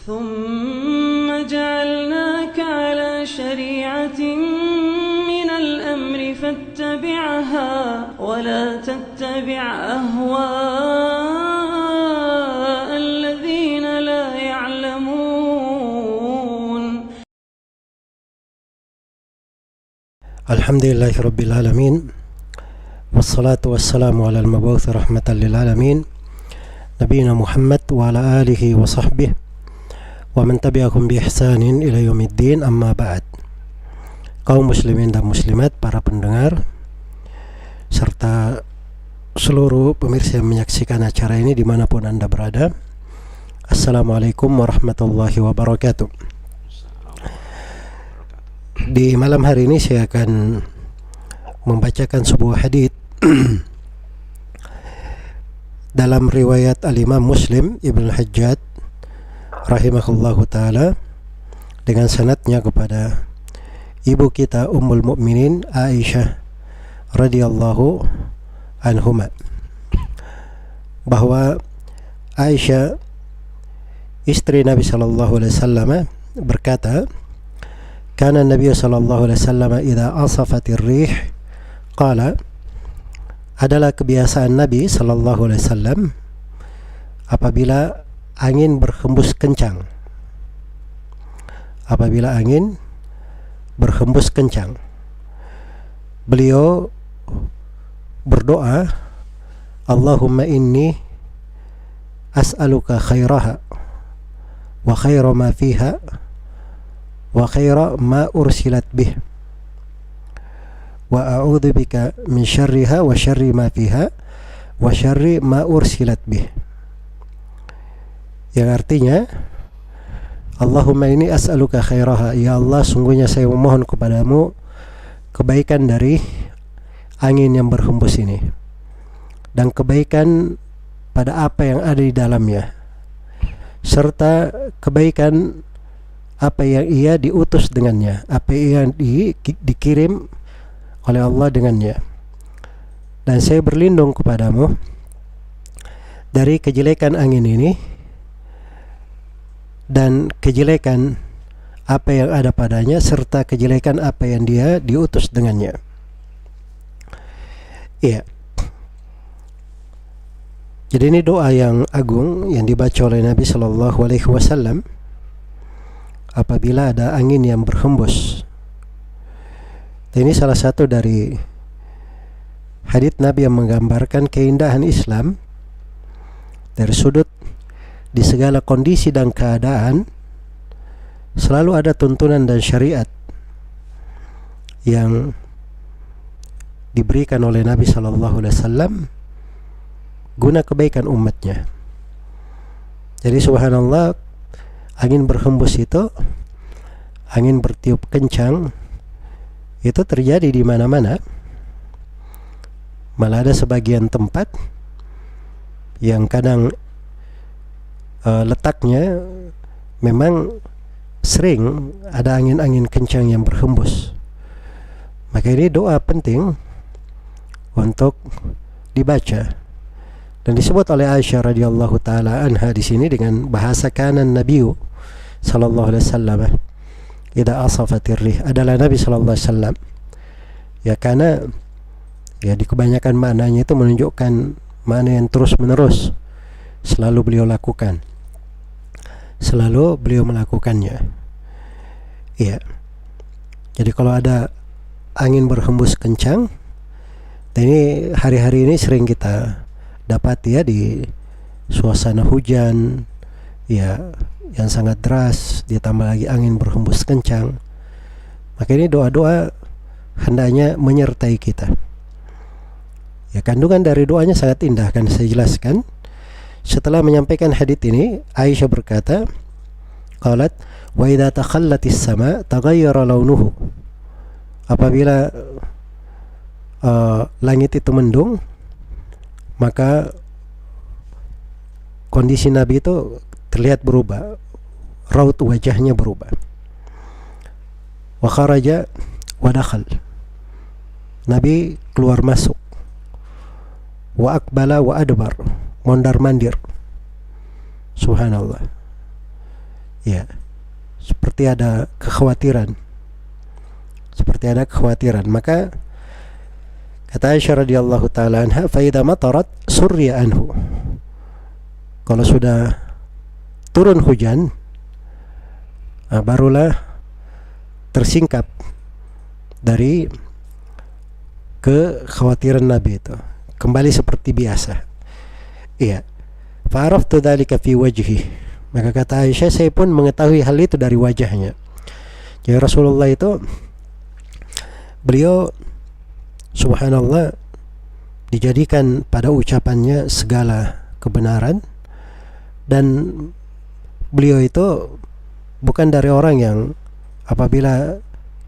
ثم جعلناك على شريعة من الأمر فاتبعها ولا تتبع أهواء الذين لا يعلمون. الحمد لله رب العالمين والصلاة والسلام على المبعوث رحمة للعالمين نبينا محمد وعلى آله وصحبه ومن tabi'ahum bi ihsanin ila yaumiddin, amma ba'd. Kaum muslimin dan muslimat, para pendengar serta seluruh pemirsa yang menyaksikan acara ini dimanapun Anda berada, Assalamualaikum warahmatullahi wabarakatuh. Di malam hari ini saya akan membacakan sebuah hadits dalam riwayat Al-Imam Muslim Ibn Hajjaj rahimahullahu ta'ala dengan sanadnya kepada ibu kita Ummul Mukminin Aisyah radhiyallahu anhuma, bahwa Aisyah istri Nabi sallallahu alaihi wasallam berkata, kana Nabi sallallahu alaihi wasallam idza asafatir rih qala, adalah kebiasaan Nabi sallallahu alaihi wasallam apabila angin berhembus kencang. Apabila angin berhembus kencang, beliau berdoa, Allahumma inni as'aluka khairaha wa khaira ma fiha wa khaira ma ursilat bih wa a'udzu bika min syarriha wa syarri ma fiha wa syarri ma ursilat bih. Yang artinya, Allahumma ini as'aluka khairaha, ya Allah, sungguhnya saya memohon kepadamu kebaikan dari angin yang berhembus ini dan kebaikan pada apa yang ada di dalamnya, serta kebaikan apa yang ia diutus dengannya, apa yang dikirim oleh Allah dengannya. Dan saya berlindung kepadamu dari kejelekan angin ini dan kejelekan apa yang ada padanya, serta kejelekan apa yang dia diutus dengannya. Iya. Jadi ini doa yang agung yang dibaca oleh Nabi sallallahu alaihi wasallam apabila ada angin yang berhembus. Dan ini salah satu dari hadits Nabi yang menggambarkan keindahan Islam dari sudut di segala kondisi dan keadaan. Selalu ada tuntunan dan syariat yang diberikan oleh Nabi sallallahu alaihi wasallam guna kebaikan umatnya. Jadi subhanallah, angin berhembus itu, angin bertiup kencang itu terjadi di mana-mana. Malah ada sebagian tempat yang kadang letaknya memang sering ada angin-angin kencang yang berhembus. Maka ini doa penting untuk dibaca dan disebut oleh Aisyah radhiyallahu taala anha di sini dengan bahasa kanan Nabi sallallahu alaihi wasallam idza asafatir rih, adalah Nabi sallallahu alaihi wasallam. Ya, karena ya di kebanyakan maknanya itu menunjukkan makna yang terus-menerus selalu beliau lakukan. Selalu beliau melakukannya. Iya. Jadi kalau ada angin berhembus kencang, dan ini hari-hari ini sering kita dapati ya di suasana hujan, ya, yang sangat deras, ditambah lagi angin berhembus kencang. Maka ini doa-doa hendaknya menyertai kita. Ya, kandungan dari doanya sangat indah, akan saya jelaskan. Setelah menyampaikan hadits ini, Aisyah berkata, qalat wa idza takhallatis sama taghayyara launuhu. Apabila langit itu mendung, maka kondisi Nabi itu terlihat berubah, raut wajahnya berubah. Wa kharaja wa dakhal, Nabi keluar masuk. Wa aqbala wa adbar, mondar mandir. Subhanallah. Ya, seperti ada kekhawatiran. Maka kata Aisyah radhiyallahu taala anha, fa idza matarat surriya anhu. Kalau sudah turun hujan, barulah tersingkap dari kekhawatiran Nabi itu, kembali seperti biasa. Iya. Fa araftu dzalika fi wajhi. Maka kata Aisyah, saya pun mengetahui hal itu dari wajahnya. Jadi Rasulullah itu, beliau subhanallah dijadikan pada ucapannya segala kebenaran, dan beliau itu bukan dari orang yang apabila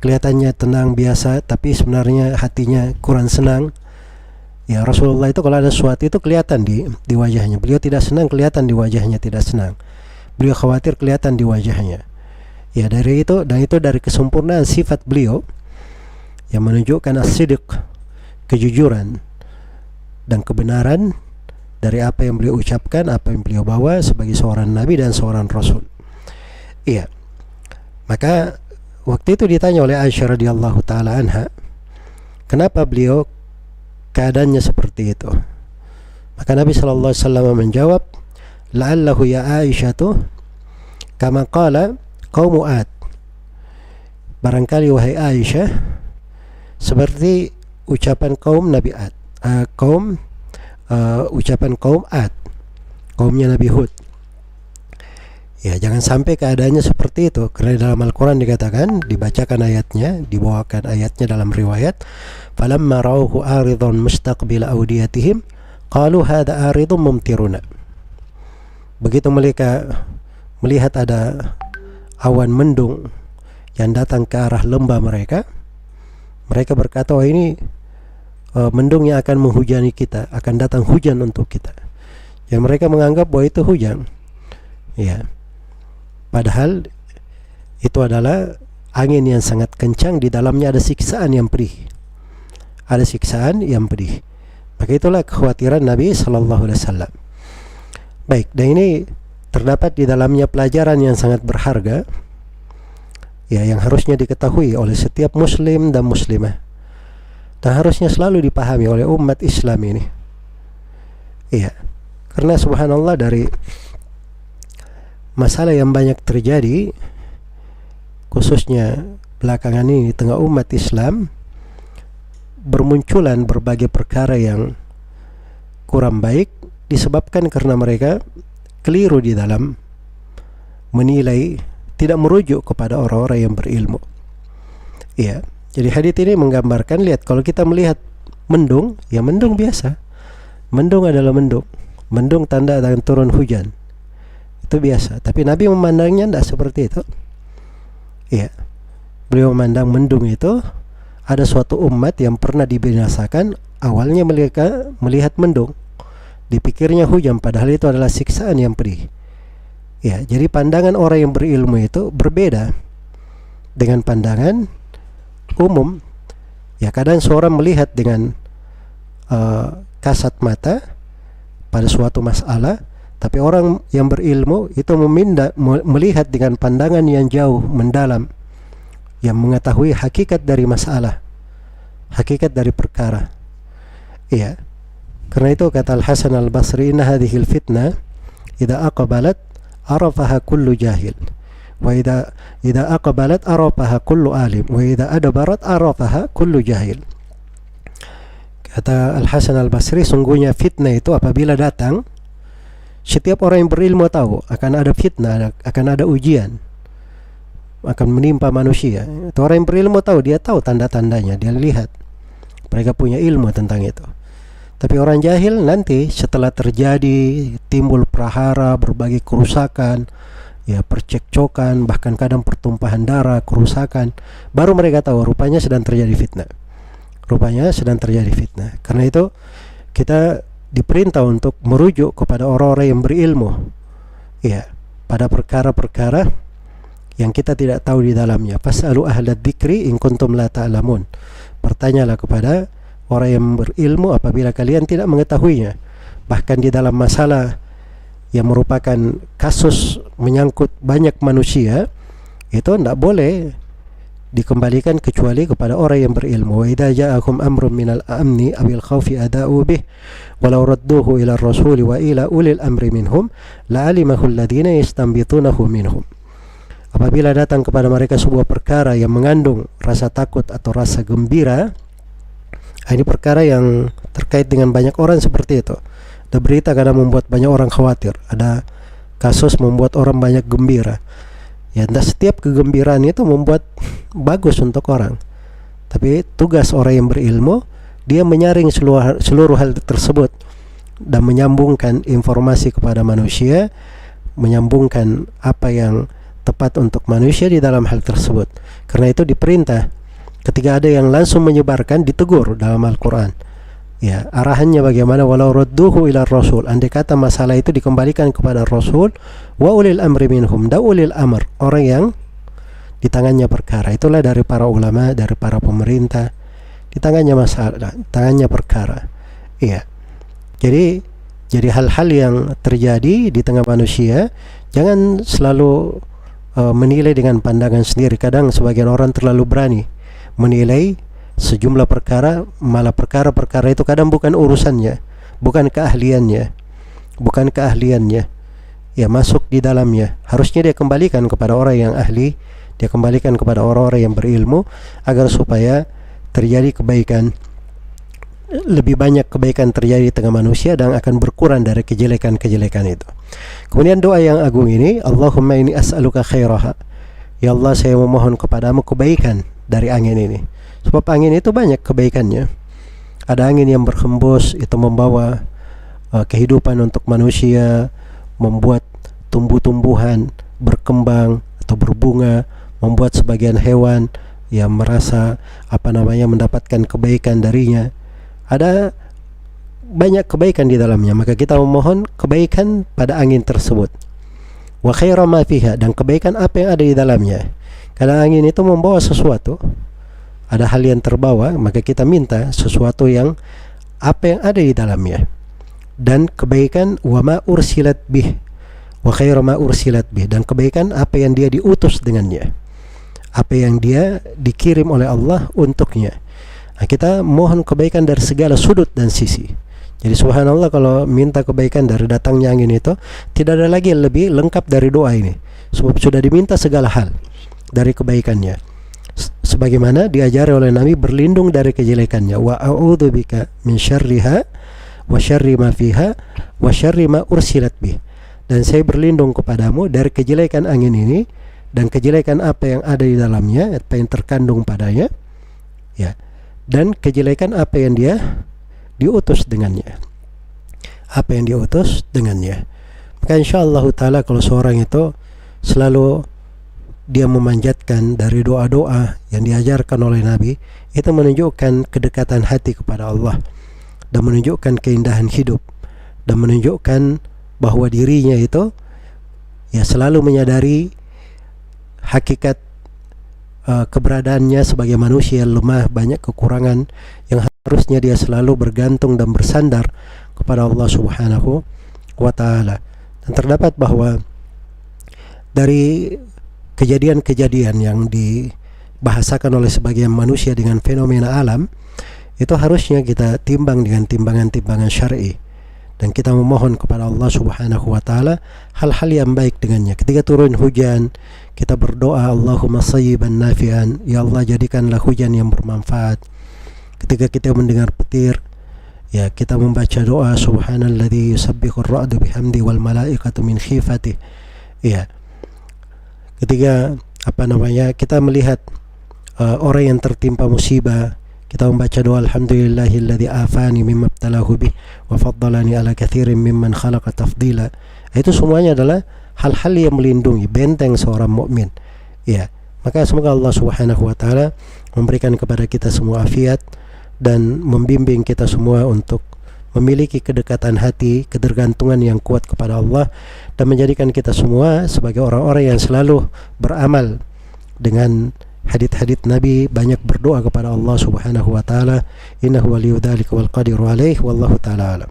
kelihatannya tenang biasa tapi sebenarnya hatinya kurang senang. Ya, Rasulullah itu kalau ada sesuatu itu kelihatan di wajahnya. Beliau tidak senang, kelihatan di wajahnya tidak senang. Beliau khawatir, kelihatan di wajahnya. Ya, dari itu, dan itu dari kesempurnaan sifat beliau yang menunjukkan as-sidq, kejujuran dan kebenaran dari apa yang beliau ucapkan, apa yang beliau bawa sebagai seorang nabi dan seorang rasul. Iya. Maka waktu itu ditanya oleh Aisyah radhiyallahu taala anha, kenapa beliau keadaannya seperti itu? Maka Nabi sallallahu alaihi wasallam menjawab, la'allahu ya Aisyah kama qala qaumu Ad. Barangkali wahai Aisyah, seperti ucapan kaum Nabi Ad, ucapan kaum Ad, kaumnya Nabi Hud. Ya, jangan sampai keadaannya seperti itu, karena dalam Al-Quran dikatakan, dibacakan ayatnya, dibawakan ayatnya dalam riwayat, falamma ra'uhu aridun mustaqbil awdiyatihim qalu hadha aridun mumtiruna. Begitu mereka melihat ada awan mendung yang datang ke arah lembah mereka, mereka berkata, oh ini mendung yang akan menghujani kita, akan datang hujan untuk kita. Yang mereka menganggap bahwa itu hujan. Ya. Padahal itu adalah angin yang sangat kencang, di dalamnya ada siksaan yang pedih. Ada siksaan yang pedih. Maka itulah kekhawatiran Nabi sallallahu alaihi wasallam. Baik, dan ini terdapat di dalamnya pelajaran yang sangat berharga, ya, yang harusnya diketahui oleh setiap muslim dan muslimah, dan harusnya selalu dipahami oleh umat Islam ini. Iya, karena subhanallah dari masalah yang banyak terjadi, khususnya belakangan ini di tengah umat Islam, bermunculan berbagai perkara yang kurang baik, disebabkan karena mereka keliru di dalam menilai, tidak merujuk kepada orang-orang yang berilmu. Iya, jadi hadits ini menggambarkan, lihat, kalau kita melihat mendung, ya mendung biasa. Mendung adalah mendung. Mendung tanda akan turun hujan. Itu biasa. Tapi Nabi memandangnya tidak seperti itu. Iya. Beliau memandang mendung itu ada suatu umat yang pernah dibinasakan. Awalnya mereka melihat mendung, dipikirnya hujan, padahal itu adalah siksaan yang pedih. Ya, jadi pandangan orang yang berilmu itu berbeda dengan pandangan umum. Ya, kadang seorang melihat dengan kasat mata pada suatu masalah, tapi orang yang berilmu itu melihat dengan pandangan yang jauh, mendalam, yang mengetahui hakikat dari masalah, hakikat dari perkara. Iya. Karena itu kata Al-Hasan Al-Basri, inna hadhil fitnah idza aqbalat arafaha kullu jahil, wa idza aqbalat arafaha kullu alim, wa idza adbarat arafaha kullu jahil. Kata Al-Hasan Al-Basri, sungguhnya fitnah itu apabila datang, setiap orang yang berilmu tahu akan ada fitnah, akan ada ujian, akan menimpa manusia. Itu orang yang berilmu tahu, dia tahu tanda-tandanya, dia lihat. Mereka punya ilmu tentang itu. Tapi orang jahil nanti setelah terjadi, timbul prahara, berbagai kerusakan, ya, percekcokan, bahkan kadang pertumpahan darah, kerusakan, baru mereka tahu rupanya sedang terjadi fitnah. Rupanya sedang terjadi fitnah. Karena itu kita diperintah untuk merujuk kepada orang-orang yang berilmu, ya, pada perkara-perkara yang kita tidak tahu di dalamnya. Fas'alu ahlad dzikri in kuntum la ta'lamun. Bertanyalah kepada orang yang berilmu apabila kalian tidak mengetahuinya. Bahkan di dalam masalah yang merupakan kasus menyangkut banyak manusia, itu tidak boleh dikembalikan kecuali kepada orang yang berilmu. Wa idza ja'akum amrun minal amni awil khawfi ada'u bih walau radduhu ila rasuli wa ila ulil amri minhum la'alimahu alladhina yastanbitunahu minhum. Apabila datang kepada mereka sebuah perkara yang mengandung rasa takut atau rasa gembira, ini perkara yang terkait dengan banyak orang seperti itu. Ada berita kadang membuat banyak orang khawatir, ada kasus membuat orang banyak gembira. Ya, tidak setiap kegembiraan itu membuat bagus untuk orang. Tapi tugas orang yang berilmu, dia menyaring seluruh hal tersebut dan menyambungkan informasi kepada manusia, menyambungkan apa yang tepat untuk manusia di dalam hal tersebut. Karena itu diperintah ketika ada yang langsung menyebarkan, ditegur dalam Al-Quran. Ya, arahannya bagaimana? Walau radduhu ila rasul, andai kata masalah itu dikembalikan kepada Rasul, wa ulil amri minhum, da ulil amr, orang yang di tangannya perkara. Itulah dari para ulama, dari para pemerintah, di tangannya masalah, tangannya perkara. Iya. Jadi hal-hal yang terjadi di tengah manusia jangan selalu menilai dengan pandangan sendiri. Kadang sebagian orang terlalu berani menilai sejumlah perkara, malah perkara-perkara itu kadang bukan urusannya, bukan keahliannya, ya masuk di dalamnya. Harusnya dia kembalikan kepada orang yang ahli, dia kembalikan kepada orang-orang yang berilmu, agar supaya terjadi kebaikan, lebih banyak kebaikan terjadi di tengah manusia dan akan berkurang dari kejelekan-kejelekan itu. Kemudian doa yang agung ini, Allahumma inni as'aluka khairaha, ya Allah saya memohon kepadamu kebaikan dari angin ini. Sebab angin itu banyak kebaikannya. Ada angin yang berhembus, itu membawa kehidupan untuk manusia, membuat tumbuh-tumbuhan berkembang atau berbunga, membuat sebagian hewan yang merasa mendapatkan kebaikan darinya. Ada banyak kebaikan di dalamnya, maka kita memohon kebaikan pada angin tersebut. Wa khaira ma fiha, dan kebaikan apa yang ada di dalamnya. Karena angin itu membawa sesuatu, ada hal yang terbawa, maka kita minta sesuatu yang apa yang ada di dalamnya. Dan kebaikan wa ma ursilat bih, wa khairu ma ursilat bih, dan kebaikan apa yang dia diutus dengannya, apa yang dia dikirim oleh Allah untuknya. Nah, kita mohon kebaikan dari segala sudut dan sisi. Jadi subhanallah, kalau minta kebaikan dari datangnya angin itu, tidak ada lagi yang lebih lengkap dari doa ini, sebab sudah diminta segala hal dari kebaikannya. Sebagaimana diajari oleh Nabi, berlindung dari kejelekannya. Wa a'udzubika min syarriha wa syarri ma fiha wa syarri ma ursilat bih. Dan saya berlindung kepadamu dari kejelekan angin ini dan kejelekan apa yang ada di dalamnya, apa yang terkandung padanya, ya. Dan kejelekan apa yang dia diutus dengannya. Apa yang diutus dengannya. Maka insyaallah taala kalau seorang itu selalu dia memanjatkan dari doa-doa yang diajarkan oleh Nabi, itu menunjukkan kedekatan hati kepada Allah dan menunjukkan keindahan hidup dan menunjukkan bahwa dirinya itu ya selalu menyadari hakikat keberadaannya sebagai manusia yang lemah, banyak kekurangan, yang harusnya dia selalu bergantung dan bersandar kepada Allah Subhanahu wa taala. Dan terdapat bahwa dari kejadian-kejadian yang dibahasakan oleh sebagian manusia dengan fenomena alam, itu harusnya kita timbang dengan timbangan-timbangan syar'i, dan kita memohon kepada Allah Subhanahu wa taala hal-hal yang baik dengannya. Ketika turun hujan, kita berdoa Allahumma sayyiban nafi'an, ya Allah jadikanlah hujan yang bermanfaat. Ketika kita mendengar petir, ya kita membaca doa subhanalladzi yusabbihu ar-ra'du bihamdi wal malaikatu min khifati. Ya, ketika kita melihat orang yang tertimpa musibah, kita membaca doa alhamdulillahilladzi afani mimma ibtalahu bih wa faddalani ala katsirin mimman khalaqa tafdila. Itu semuanya adalah hal-hal yang melindungi, benteng seorang mukmin. Ya, maka semoga Allah Subhanahu wa taala memberikan kepada kita semua afiat dan membimbing kita semua untuk memiliki kedekatan hati, ketergantungan yang kuat kepada Allah, dan menjadikan kita semua sebagai orang-orang yang selalu beramal dengan hadits-hadits Nabi, banyak berdoa kepada Allah Subhanahu wa taala. Innahu waliyudzalika wal qadiru alaihi wallahu taala alam.